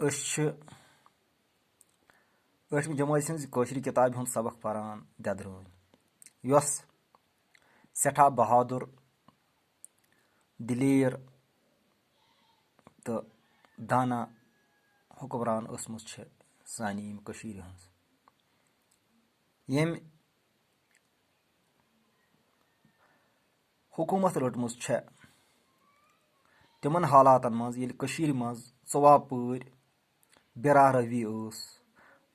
أسۍ چھِ ٲٹھمہِ جمٲژ ہِنٛز کٲشرِ کِتابہِ ہُنٛد سبق پران دٮ۪درٲنۍ، یۄس سٮ۪ٹھاہ بہادُر، دلیٖر تہٕ دانا حُکمران ٲسمٕژ چھِ سانہِ ییٚمہِ کٔشیٖرِ ہٕنٛز، ییٚمہِ حکوٗمت رٔٹمٕژ چھےٚ تِمن حالاتن منٛز ییٚلہِ کٔشیٖرِ منٛز ژۄوہ پٲرۍ بِراہ روی ٲس،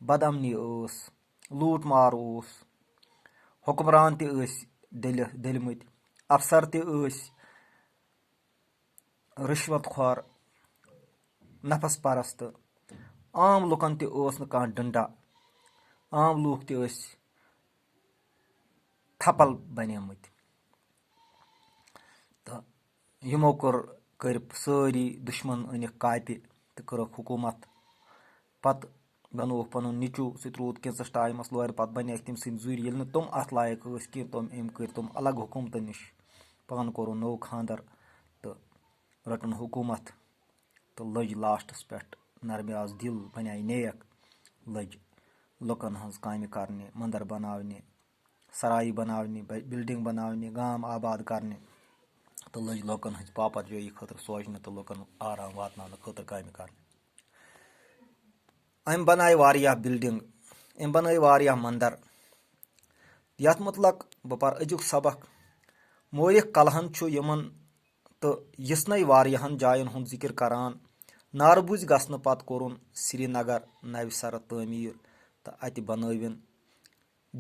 بدامنی ٲس، لوٗٹ مار اوس، حُکمران تہِ ٲسۍ دٔلمٕتۍ، افسر تہِ ٲسۍ رِشوت خور، نفس پرست، عام لُکن تہِ اوس نہٕ کانٛہہ ڈنڈا، عام لوٗکھ تہِ ٲسۍ تھپل بنیمٕتۍ تہٕ یِمو کٔرۍ سٲری دُشمن أنِکھ کاپہِ تہٕ کٔرٕکھ حکوٗمت. پتہٕ بنووُکھ پنُن نیٚچوٗ، سُہ تہِ روٗد کینٛژس ٹایمس، لورِ پتہٕ بنیکھ تٔمۍ سٕنٛدۍ زُرۍ. ییٚلہِ نہٕ تِم اتھ لایق ٲسۍ کینٛہہ أمۍ کٔرۍ تِم الگ حکوٗمتن نِش، پانہٕ کوٚرُن نوٚو خانٛدر تہٕ رٔٹٕن حکوٗمت تہٕ لٔج لاسٹس پٮ۪ٹھ نرمیاز دِل، بنیٛاے نیک، لٔج لُکن ہٕنٛز کامہِ کرنہِ، منٛدر بناونہِ، سرایہِ بناونہِ، بِلڈنگ بناونہِ، گام آباد کرنہِ تہٕ لٔج لُکن ہٕنٛز پاپر جٲیی خٲطرٕ سوچنہِ تہٕ لُکن آرام واتناونہٕ خٲطرٕ کامہِ کرنہِ. أمۍ بنایہِ واریاہ بِلڈنگ، أمۍ بنٲے واریاہ منٛدر. یتھ مُتلق بہٕ پرٕ أزیُک سبق. مورِخ کلہن چھُ یِمن تہٕ یِژھنٕے واریاہن جاین ہُنٛد ذِکر کران. ناربوٗزِ گژھنہٕ پتہٕ کوٚرُن سرینگر نوِ سرٕ تعمیٖر تہٕ اتہِ بنٲوِن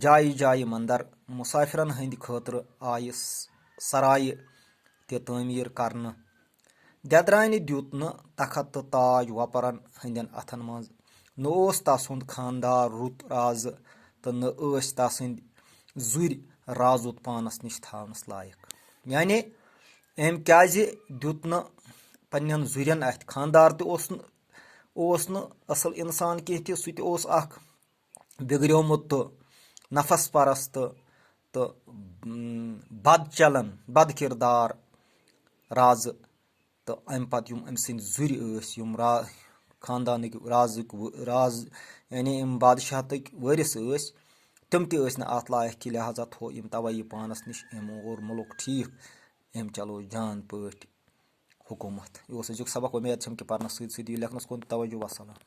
جایہِ جایہِ منٛدر. مُسافرن ہٕنٛدِ خٲطرٕ آیہِ سرایہِ تہِ تعمیٖر کرنہٕ. دٮ۪درانہِ دیُت نہٕ تخت تہٕ تاج وۄپرن ہٕنٛدٮ۪ن اتھن منٛز. نہ اوس تسُنٛد خانٛدار رُت رازٕ تہٕ نہ ٲسۍ تسٕنٛدۍ زُرۍ رازُت پانس نِش تھاونس لایق. یعنی أمۍ کیازِ دیُت نہٕ پننٮ۪ن زُرٮ۪ن اتھِ. خانٛدار تہِ اوس نہٕ اصل انسان کینٛہہ تہِ، سُہ تہِ اوس اکھ بِگڑیومُت تہٕ نفس پرست تہٕ بد چلن، بد کردار رازٕ. تہٕ امہِ پتہٕ یِم أمۍ سٕنٛدۍ زُرۍ ٲسۍ، یِم خاندانٕکۍ راز یعنی یِم بادشاہتٕکۍ وٲرِث ٲسۍ، تِم تہِ ٲسۍ نہٕ اتھ لایق کہِ لہٰذا تھوٚو أمۍ توے یہِ پانس نِش. أمۍ اوٚر مُلک ٹھیٖک، أمۍ چلو جان پٲٹھۍ حکوٗمت. یہِ اوس أزیُک سبق. اُمید چھم کہِ پرنس سۭتۍ سۭتۍ یہِ لیکھنس کُن تہِ توجہ. وسلام.